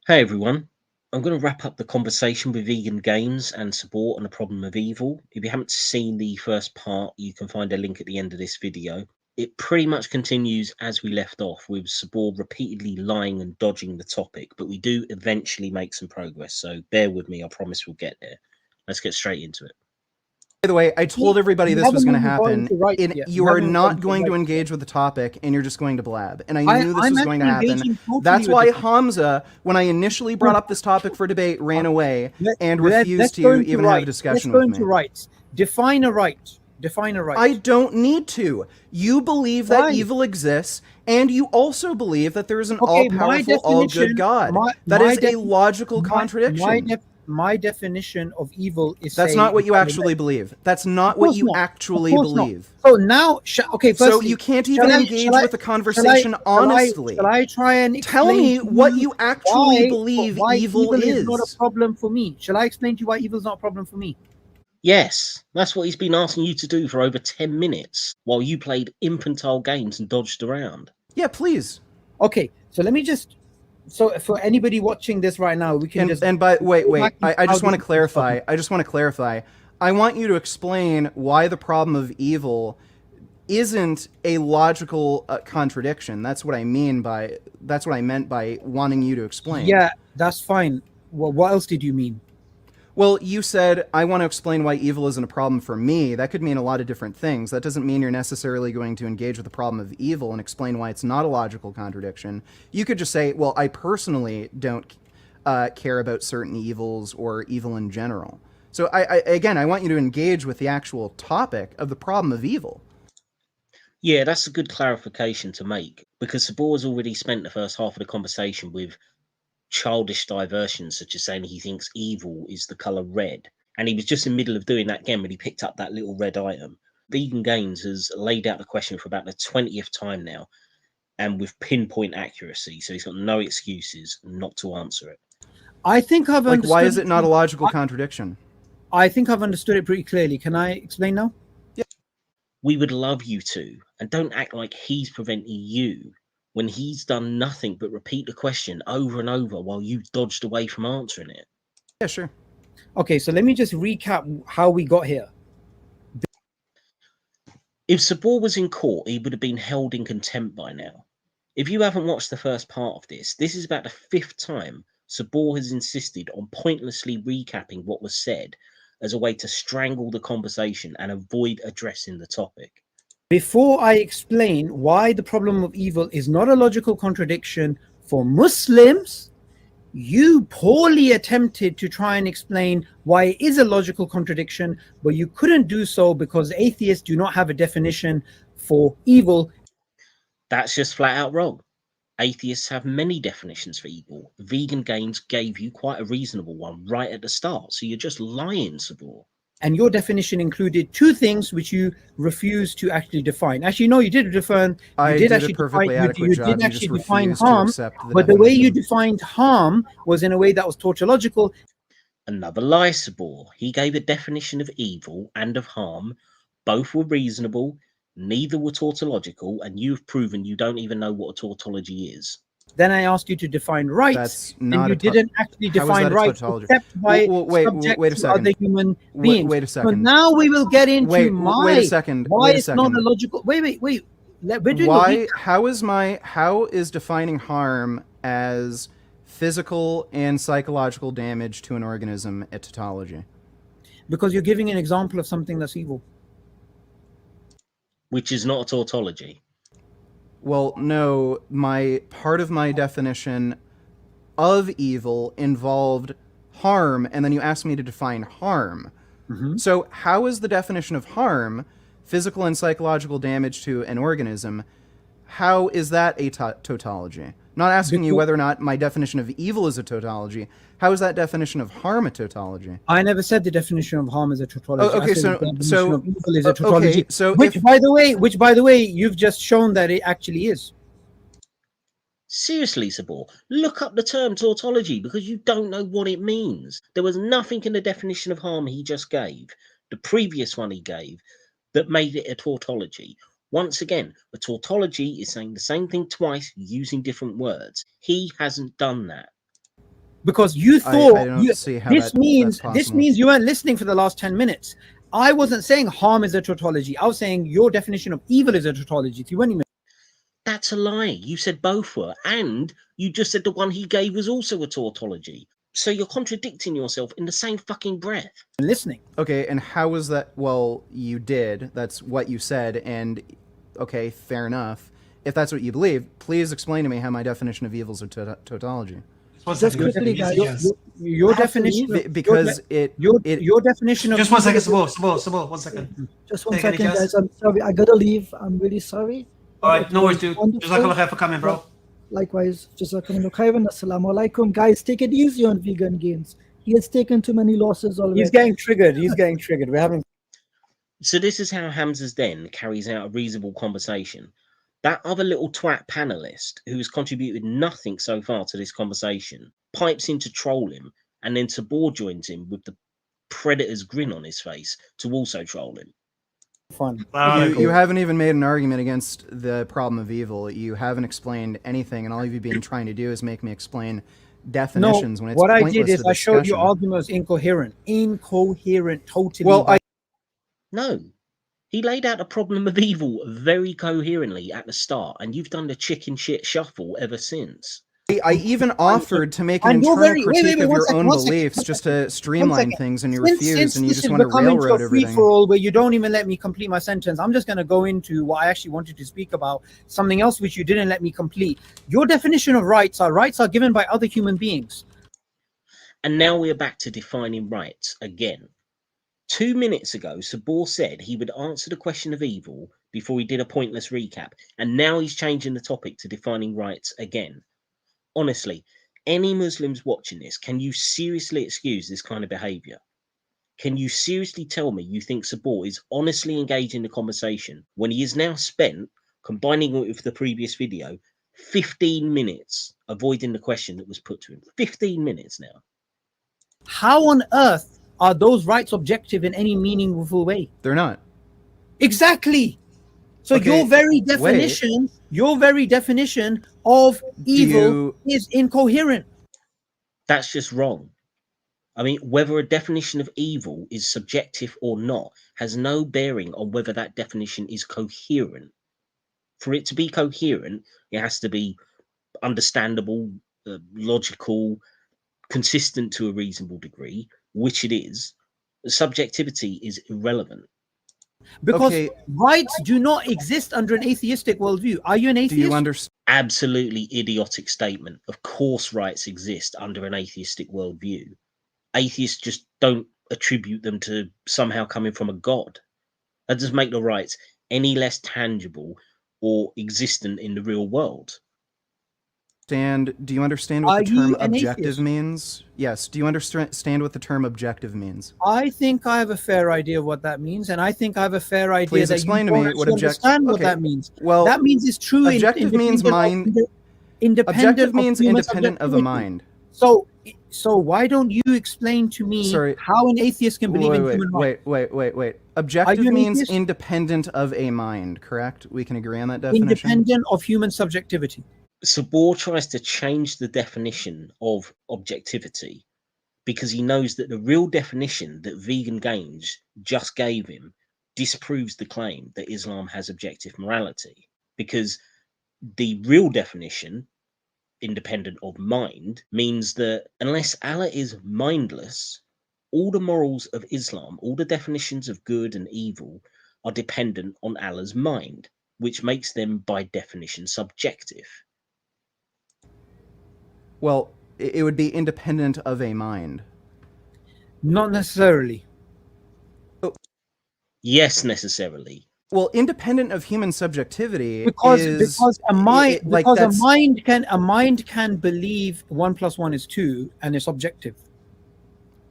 Hey everyone, I'm going to wrap up the conversation with vegan games and support on the problem of evil. If you haven't seen the first part, you can find a link at the end of this video. It pretty much continues as we left off, with Subboor repeatedly lying and dodging the topic, but we do eventually make some progress, so bear with me, I promise we'll get there. Let's get straight into it. By the way, I told everybody this was going to happen. You are not going to engage with the topic, and you're just going to blab. And I knew this was going to happen. That's why Hamza, when I initially brought up this topic for debate, ran away and refused to even have a discussion with me. Let's go into rights. Define a right. Define a right. I don't need to. You believe that evil exists, and you also believe that there is an all-powerful, all-good God. That is a logical contradiction. My definition of evil is that's not what you actually believe. That's not what you actually believe. So now, okay, so you can't even engage with the conversation honestly. Shall I try and tell me what you actually believe evil is? Not a problem for me. Shall I explain to you why evil is not a problem for me? Yes, that's what he's been asking you to do for over 10 minutes while you played infantile games and dodged around. Yeah, please. Okay, so let me just. So for anybody watching this right now, we can wait. I just want to clarify. I want you to explain why the problem of evil isn't a logical contradiction. That's what I meant by wanting you to explain. Yeah, that's fine. Well, what else did you mean? Well, you said, I want to explain why evil isn't a problem for me. That could mean a lot of different things. That doesn't mean you're necessarily going to engage with the problem of evil and explain why it's not a logical contradiction. You could just say, well, I personally don't care about certain evils or evil in general. So, again, I want you to engage with the actual topic of the problem of evil. Yeah, that's a good clarification to make, because Subboor has already spent the first half of the conversation with childish diversions, such as saying he thinks evil is the color red, and he was just in the middle of doing that again when he picked up that little red item. Vegan Games has laid out the question for about the 20th time now, and with pinpoint accuracy, so he's got no excuses not to answer it. I think I've understood. Why is it not a logical contradiction? I think I've understood it pretty clearly. Can I explain now? Yeah. We would love you to, and don't act like he's preventing you when he's done nothing but repeat the question over and over while you dodged away from answering it. Yeah, sure. Okay, so let me just recap how we got here. If Subboor was in court, he would have been held in contempt by now. If you haven't watched the first part of this is about the 5th time Subboor has insisted on pointlessly recapping what was said as a way to strangle the conversation and avoid addressing the topic. Before I explain why the problem of evil is not a logical contradiction for Muslims, you poorly attempted to try and explain why it is a logical contradiction, but you couldn't do so because atheists do not have a definition for evil. That's just flat out wrong. Atheists have many definitions for evil. Vegan Games gave you quite a reasonable one right at the start, so you're just lying, Subboor. And your definition included 2 things which you refused to actually define. Actually, no, you did define. You did actually define harm, but the way you defined harm was in a way that was tautological. Another lie, Subboor. He gave a definition of evil and of harm. Both were reasonable, neither were tautological, and you've proven you don't even know what a tautology is. Then I asked you to define rights, and you didn't actually define rights except by subject to other human beings. Wait a second. So now we will get into wait a second. Why it's not a logical. Wait. How is defining harm as physical and psychological damage to an organism a tautology? Because you're giving an example of something that's evil, which is not a tautology. Well, no, part of my definition of evil involved harm, and then you asked me to define harm. So how is the definition of harm, physical and psychological damage to an organism, how is that a tautology? Not asking you whether or not my definition of evil is a tautology. How is that definition of harm a tautology? I never said the definition of harm is a tautology. Oh, okay, so evil is a tautology. Okay, so which, by the way, you've just shown that it actually is. Seriously, Subboor, look up the term tautology because you don't know what it means. There was nothing in the definition of harm he just gave, the previous one he gave, that made it a tautology. Once again, a tautology is saying the same thing twice using different words. He hasn't done that. because you thought I don't see how this means possible. you weren't listening for the last 10 minutes. I wasn't saying harm is a tautology. I was saying your definition of evil is a tautology. You weren't even. That's a lie. You said both were, and you just said the one he gave was also a tautology. So you're contradicting yourself in the same fucking breath. Listening. Okay, and how was that? Well, you did. That's what you said, and okay, fair enough. If that's what you believe, please explain to me how my definition of evil is a tautology. Just quickly, guys. Your definition, because your definition of just 1 second, Subboor, 1 second. Just 1 second, guys. I'm sorry. I gotta leave. I'm really sorry. All right, no worries, dude. Jazakallah khair for coming, bro. Likewise, Jazakallah khairan. Assalamu alaikum. Guys, take it easy on Vegan Gains. He has taken too many losses already. He's getting triggered. We're having. So this is how Hamza's Den carries out a reasonable conversation. That other little twat panelist who has contributed nothing so far to this conversation pipes in to troll him, and then Subboor joins him with the predator's grin on his face to also troll him. Fun. You haven't even made an argument against the problem of evil. You haven't explained anything, and all you've been trying to do is make me explain definitions when it's what I pointless did is to I showed discussion. your argument was incoherent, totally. Well, No. He laid out the problem of evil very coherently at the start, and you've done the chicken shit shuffle ever since. I even offered to make an And you're internal very- critique wait, of one your second, own one second, beliefs one just to streamline things, and you Since refuse, and you this just is want to becoming railroad a everything. free-for-all where you don't even let me complete my sentence, I'm just going to go into what I actually wanted to speak about, something else which you didn't let me complete. Your definition of rights are given by other human beings. And now we're back to defining rights again. 2 minutes ago, Subboor said he would answer the question of evil before he did a pointless recap, and now he's changing the topic to defining rights again. Honestly, any Muslims watching this, can you seriously excuse this kind of behavior? Can you seriously tell me you think Subboor is honestly engaged in the conversation when he is now spent, combining it with the previous video, 15 minutes avoiding the question that was put to him? 15 minutes now. How on earth are those rights objective in any meaningful way? They're not. Exactly. So Okay, your very definition of evil is incoherent. That's just wrong. I mean, whether a definition of evil is subjective or not has no bearing on whether that definition is coherent. For it to be coherent, it has to be understandable, logical, consistent to a reasonable degree, which it is. Subjectivity is irrelevant. Because rights do not exist under an atheistic worldview. Are you an atheist? Do you understand? Absolutely idiotic statement. Of course rights exist under an atheistic worldview. Atheists just don't attribute them to somehow coming from a god. That doesn't make the rights any less tangible or existent in the real world. Do you understand what the Are term you an objective atheist? means? Yes. Do you understand what the term objective means? I think I have a fair idea of what that means, and I think I have a fair idea Please that explain you to me don't what actually understand what okay. that means. Well, that means it's true. objective means mind. Objective means independent of a mind. So why don't you explain to me how an atheist can believe in human rights? Wait. Objective means independent of a mind, correct? We can agree on that definition? Independent of human subjectivity. Subboor tries to change the definition of objectivity because he knows that the real definition that Vegan Games just gave him disproves the claim that Islam has objective morality, because the real definition, independent of mind, means that unless Allah is mindless, all the morals of Islam, all the definitions of good and evil are dependent on Allah's mind, which makes them by definition subjective. Well, it would be independent of a mind. Not necessarily. Yes, necessarily. Well, independent of human subjectivity because a mind can believe 1 + 1 is 2, and it's objective.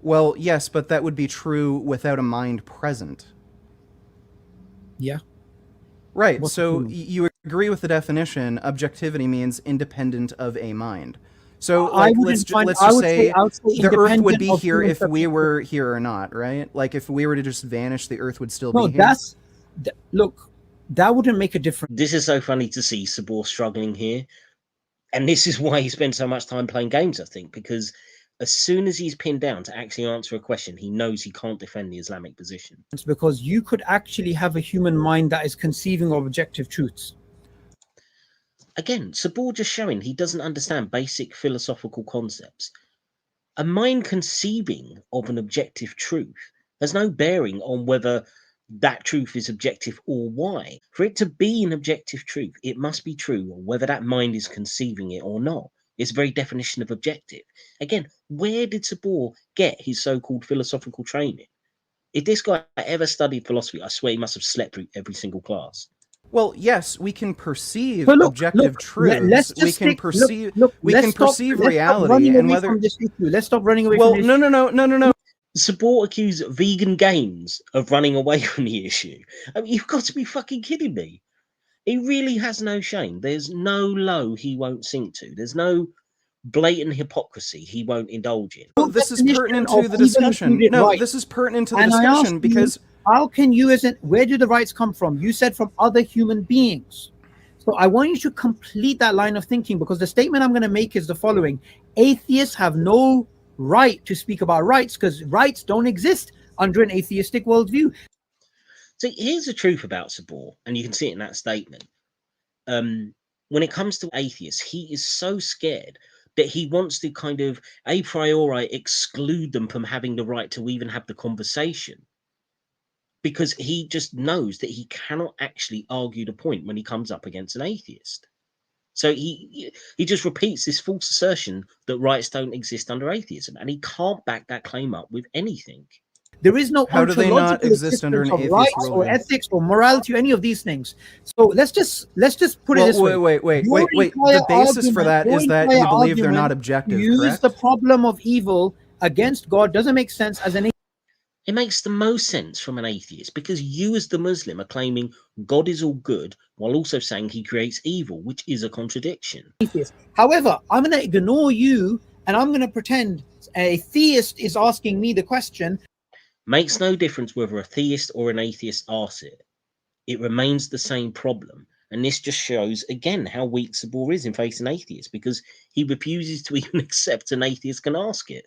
Well, yes, but that would be true without a mind present. Yeah. Right. So you agree with the definition. Objectivity means independent of a mind. So let's just say the Earth would be here if we were here or not, right? Like if we were to just vanish, the Earth would still be here. Look, that wouldn't make a difference. This is so funny to see Subboor struggling here. And this is why he spends so much time playing games, I think, because As soon as he's pinned down to actually answer a question, he knows he can't defend the Islamic position. It's because you could actually have a human mind that is conceiving of objective truths. Again, Subboor just showing he doesn't understand basic philosophical concepts. A mind conceiving of an objective truth has no bearing on whether that truth is objective or why. For it to be an objective truth, it must be true whether that mind is conceiving it or not. It's the very definition of objective. Again, where did Subboor get his so-called philosophical training? If this guy ever studied philosophy, I swear he must have slept through every single class. Well, yes, we can perceive But objective truths. We can perceive reality, and whether let's stop running away. Well, from no. Subboor accused vegan games of running away from the issue. I mean, you've got to be fucking kidding me. He really has no shame. There's no low he won't sink to. There's no blatant hypocrisy he won't indulge in. Well, this is pertinent to the discussion. No, this is pertinent to the discussion because how can you, where do the rights come from? You said from other human beings. So I want you to complete that line of thinking, because the statement I'm going to make is the following: atheists have no right to speak about rights because rights don't exist under an atheistic worldview. So here's the truth about Subboor, and you can see it in that statement. When it comes to atheists, he is so scared that he wants to kind of a priori exclude them from having the right to even have the conversation, because he just knows that he cannot actually argue the point when he comes up against an atheist. So he just repeats this false assertion that rights don't exist under atheism, and he can't back that claim up with anything. There is no How do they not exist under an atheist rights worldview? or ethics or morality or any of these things. So let's just put it this way. Wait. The basis for that is that you believe they're not objective, use correct? the problem of evil against God doesn't make sense as an. It makes the most sense from an atheist, because you as the Muslim are claiming God is all good while also saying he creates evil, which is a contradiction. Atheist. However, I'm going to ignore you and I'm going to pretend a theist is asking me the question. Makes no difference whether a theist or an atheist asks it. It remains the same problem. And this just shows, again, how weak Subboor is in facing atheists, because he refuses to even accept an atheist can ask it.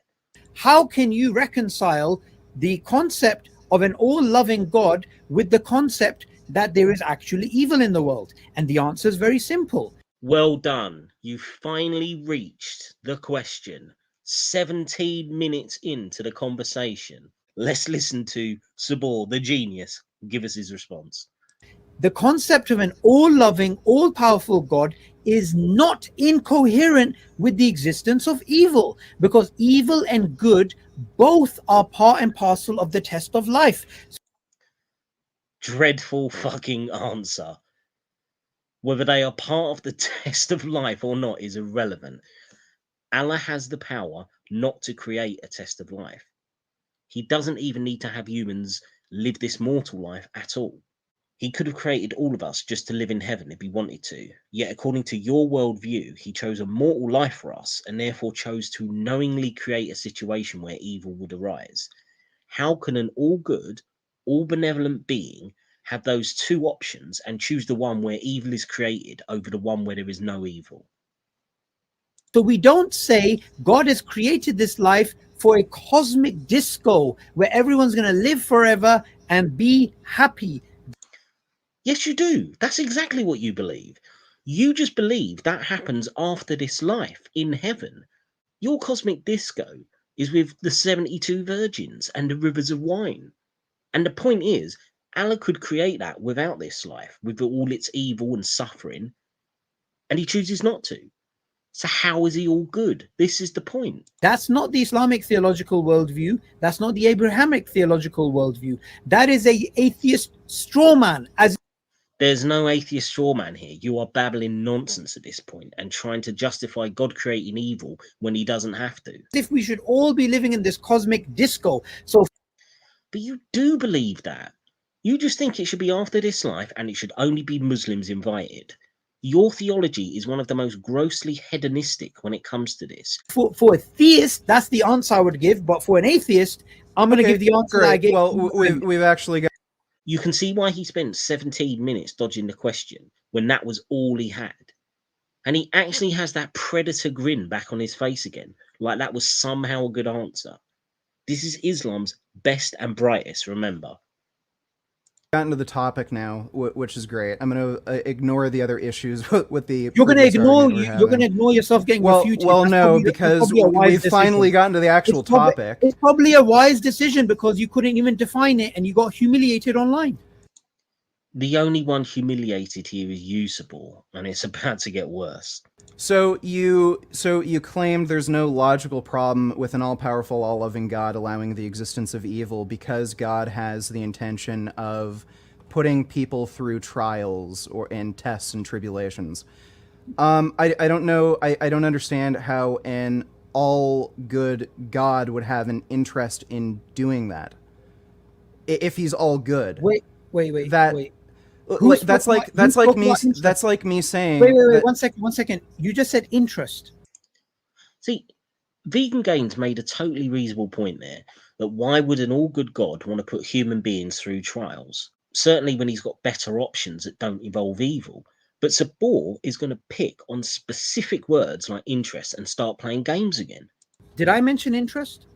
How can you reconcile the concept of an all-loving God with the concept that there is actually evil in the world? And the answer is very simple. Well done. You finally reached the question. 17 minutes into the conversation. Let's listen to Subboor, the genius, give us his response. The concept of an all-loving, all-powerful God is not incoherent with the existence of evil, because evil and good both are part and parcel of the test of life. Dreadful fucking answer. Whether they are part of the test of life or not is irrelevant. Allah has the power not to create a test of life. He doesn't even need to have humans live this mortal life at all. He could have created all of us just to live in heaven if he wanted to. Yet according to your worldview, he chose a mortal life for us and therefore chose to knowingly create a situation where evil would arise. How can an all good, all benevolent being have those two options and choose the one where evil is created over the one where there is no evil? So we don't say God has created this life for a cosmic disco where everyone's going to live forever and be happy. Yes, you do. That's exactly what you believe. You just believe that happens after this life in heaven. Your cosmic disco is with the 72 virgins and the rivers of wine. And the point is, Allah could create that without this life, with all its evil and suffering, and he chooses not to. So how is he all good? This is the point. That's not the Islamic theological worldview. That's not the Abrahamic theological worldview. That is an atheist straw man. There's no atheist straw man here. You are babbling nonsense at this point and trying to justify God creating evil when he doesn't have to. If we should all be living in this cosmic disco. But you do believe that. You just think it should be after this life and it should only be Muslims invited. Your theology is one of the most grossly hedonistic when it comes to this. For a theist, that's the answer I would give. But for an atheist, I'm going to give the answer that I gave. Well, we've actually got... You can see why he spent 17 minutes dodging the question when that was all he had. And he actually has that predator grin back on his face again, Like that was somehow a good answer. This is Islam's best and brightest, remember. Gotten to the topic now, which is great. I'm going to ignore the other issues with the. You're going to ignore you're going to ignore yourself getting well, refuted. well, That's no, probably- because we've finally gotten to the actual topic. It's probably a wise decision because you couldn't even define it and you got humiliated online. The only one humiliated here is you, Subboor, and it's about to get worse. So you claimed there's no logical problem with an all-powerful, all-loving God allowing the existence of evil because God has the intention of putting people through trials and tests and tribulations. I don't know. I don't understand how an all-good God would have an interest in doing that. If he's all good. Wait. Like, that's like me saying. Wait. 1 second. You just said interest. See, Vegan Gains made a totally reasonable point there, that why would an all-good God want to put human beings through trials? Certainly when he's got better options that don't involve evil. But Subboor is going to pick on specific words like interest and start playing games again. Did I mention interest?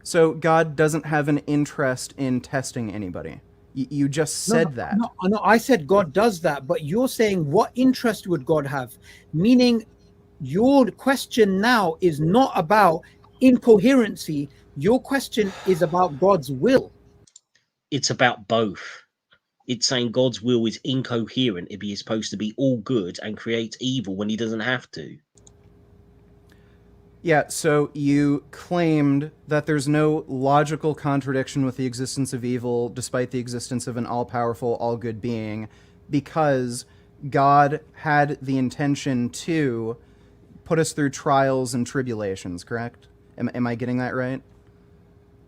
So God doesn't have an interest in testing anybody. You just said that. No, I said God does that, but you're saying what interest would God have? Meaning your question now is not about incoherency. Your question is about God's will. It's about both. It's saying God's will is incoherent if he is supposed to be all good and create evil when he doesn't have to. Yeah, so you claimed that there's no logical contradiction with the existence of evil despite the existence of an all-powerful, all-good being because God had the intention to put us through trials and tribulations, correct? Am I getting that right?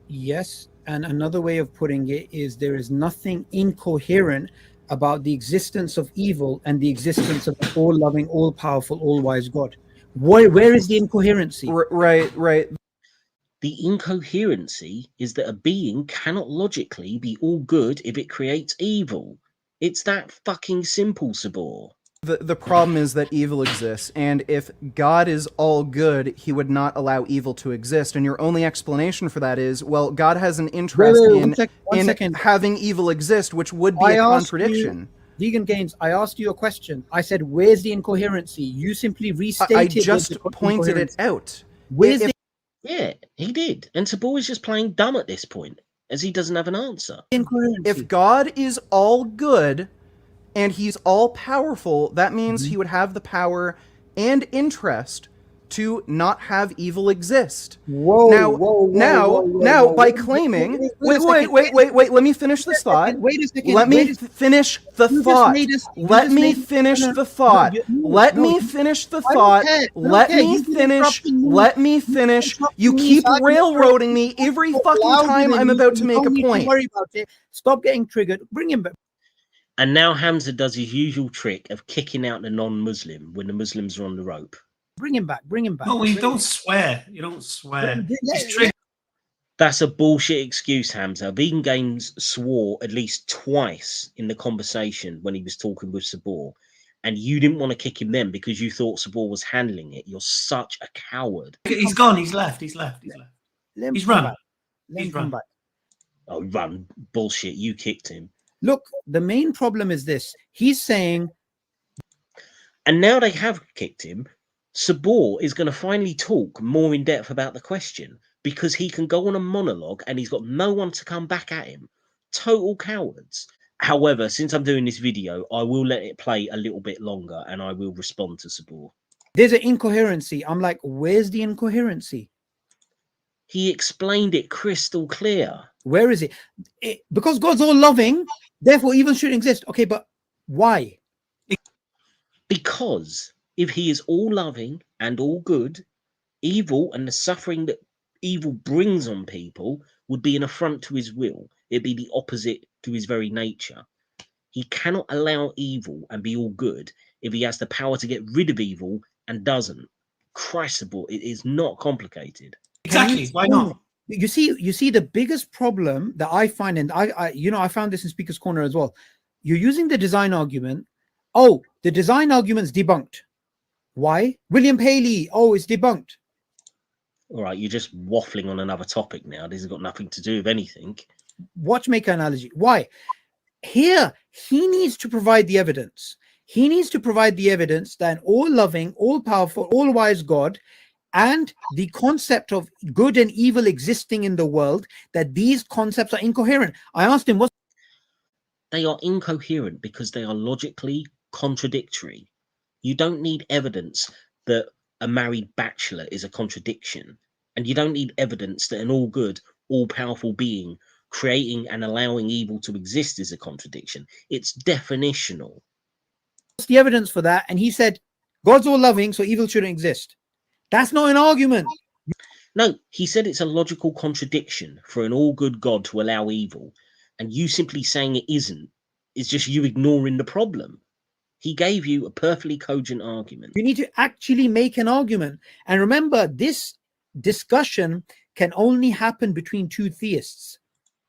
Yes, and another way of putting it is there is nothing incoherent about the existence of evil and the existence of an all-loving, all-powerful, all-wise God. Where is the incoherency? Right. The incoherency is that a being cannot logically be all good if it creates evil. It's that fucking simple, Subboor. The problem is that evil exists, and if God is all good, he would not allow evil to exist. And your only explanation for that is, well, God has an interest in having evil exist, which would be a contradiction. Vegan Games, I asked you a question. I said, where's the incoherency? You simply restated I just pointed it out. Yeah, he did. And Subboor is just playing dumb at this point, as he doesn't have an answer. If God is all good and he's all powerful, that means he would have the power and interest to not have evil exist. Now, by claiming, wait, let me finish this thought. Wait a second. Let me finish the thought. Let me finish the thought. Let me finish the thought. Let me finish. You keep railroading me every fucking time I'm about to make a point. Worry about it. Stop getting triggered. Bring him back. And now Hamza does his usual trick of kicking out the non-Muslim when the Muslims are on the rope. Bring him back. No, you don't swear. You don't swear. That's a bullshit excuse, Hamza. Vegan Games swore at least twice in the conversation when he was talking with Subboor, and you didn't want to kick him then because you thought Subboor was handling it. You're such a coward. He's gone. He's left. He's run. He's run back. Oh, run. Bullshit. You kicked him. Look, the main problem is this. He's saying... And now they have kicked him. Subboor is going to finally talk more in depth about the question because he can go on a monologue and he's got no one to come back at him. Total cowards. However, since I'm doing this video, I will let it play a little bit longer and I will respond to Subboor. There's an incoherency. I'm like, where's the incoherency? He explained it crystal clear. Where is it? Because God's all loving, therefore evil shouldn't exist. Okay, but why? Because if he is all loving and all good, evil and the suffering that evil brings on people would be an affront to his will. It'd be the opposite to his very nature. He cannot allow evil and be all good if he has the power to get rid of evil and doesn't. Christ, it is not complicated. Exactly. Why not? You see the biggest problem that I find, and I found this in Speaker's Corner as well. You're using the design argument. Oh, the design argument's debunked. Why? William Paley. Oh, it's debunked. All right, you're just waffling on another topic now. This has got nothing to do with anything. Watchmaker analogy. Why? Here, he needs to provide the evidence. He needs to provide the evidence that an all-loving, all-powerful, all-wise God and the concept of good and evil existing in the world, that these concepts are incoherent. I asked him, what? They are incoherent because they are logically contradictory. You don't need evidence that a married bachelor is a contradiction. And you don't need evidence that an all-good, all-powerful being creating and allowing evil to exist is a contradiction. It's definitional. What's the evidence for that? And he said, God's all-loving, so evil shouldn't exist. That's not an argument. No, he said it's a logical contradiction for an all-good God to allow evil. And you simply saying it isn't is just you ignoring the problem. He gave you a perfectly cogent argument. You need to actually make an argument. And remember, this discussion can only happen between two theists.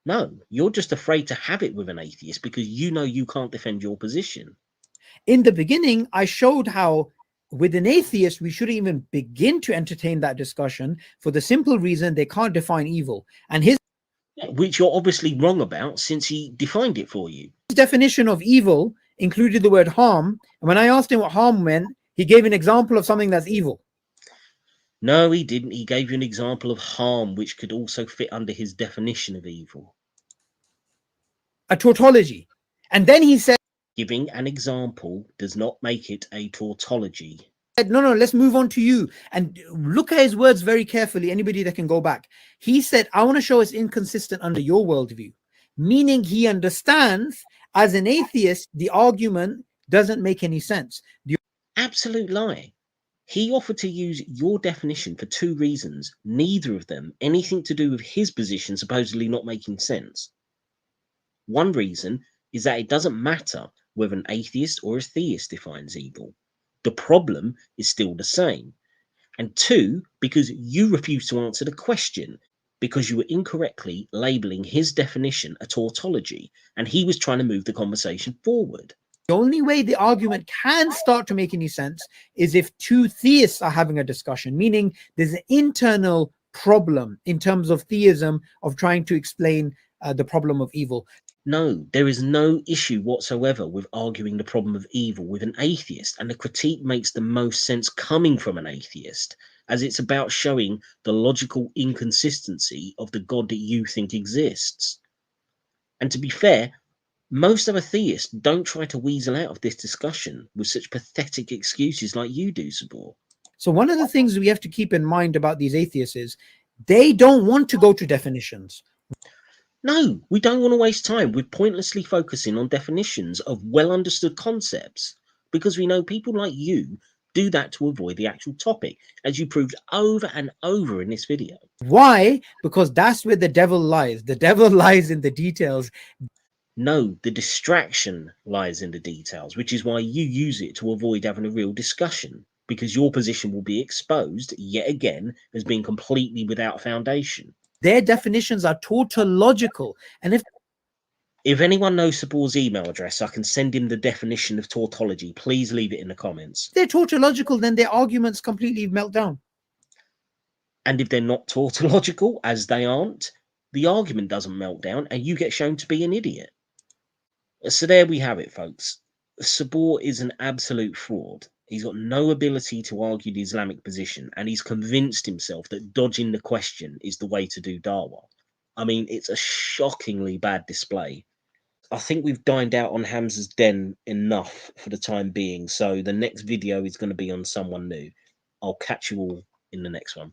No, you're just afraid to have it with an atheist because you know you can't defend your position. In the beginning, I showed how with an atheist, we shouldn't even begin to entertain that discussion for the simple reason they can't define evil. And his which you're obviously wrong about since he defined it for you. His definition of evil included the word harm. And when I asked him what harm meant, he gave an example of something that's evil. No, he didn't. He gave you an example of harm, which could also fit under his definition of evil. A tautology. And then he said, Giving an example does not make it a tautology. no, let's move on to you. And look at his words very carefully, anybody that can go back. He said, I want to show it's inconsistent under your worldview. Meaning he understands, as an atheist, the argument doesn't make any sense. Absolute lie. He offered to use your definition for two reasons, neither of them anything to do with his position supposedly not making sense. One reason is that it doesn't matter whether an atheist or a theist defines evil. The problem is still the same. And two, because you refuse to answer the question, because you were incorrectly labeling his definition a tautology, and he was trying to move the conversation forward. The only way the argument can start to make any sense is if two theists are having a discussion, meaning there's an internal problem in terms of theism of trying to explain the problem of evil. No, there is no issue whatsoever with arguing the problem of evil with an atheist, and the critique makes the most sense coming from an atheist, as it's about showing the logical inconsistency of the God that you think exists. And to be fair, most other theists don't try to weasel out of this discussion with such pathetic excuses like you do, Subboor. So one of the things we have to keep in mind about these atheists is they don't want to go to definitions. No, we don't want to waste time with pointlessly focusing on definitions of well-understood concepts, because we know people like you do that to avoid the actual topic, as you proved over and over in this video. Why? Because that's where the devil lies. The devil lies in the details. No, the distraction lies in the details, which is why you use it to avoid having a real discussion, because your position will be exposed yet again as being completely without foundation. Their definitions are tautological. And if anyone knows Subboor's email address, I can send him the definition of tautology. Please leave it in the comments. If they're tautological, then their arguments completely melt down. And if they're not tautological, as they aren't, the argument doesn't melt down and you get shown to be an idiot. So there we have it, folks. Subboor is an absolute fraud. He's got no ability to argue the Islamic position, and he's convinced himself that dodging the question is the way to do dawah. I mean, it's a shockingly bad display. I think we've dined out on Hamza's den enough for the time being, so the next video is going to be on someone new. I'll catch you all in the next one.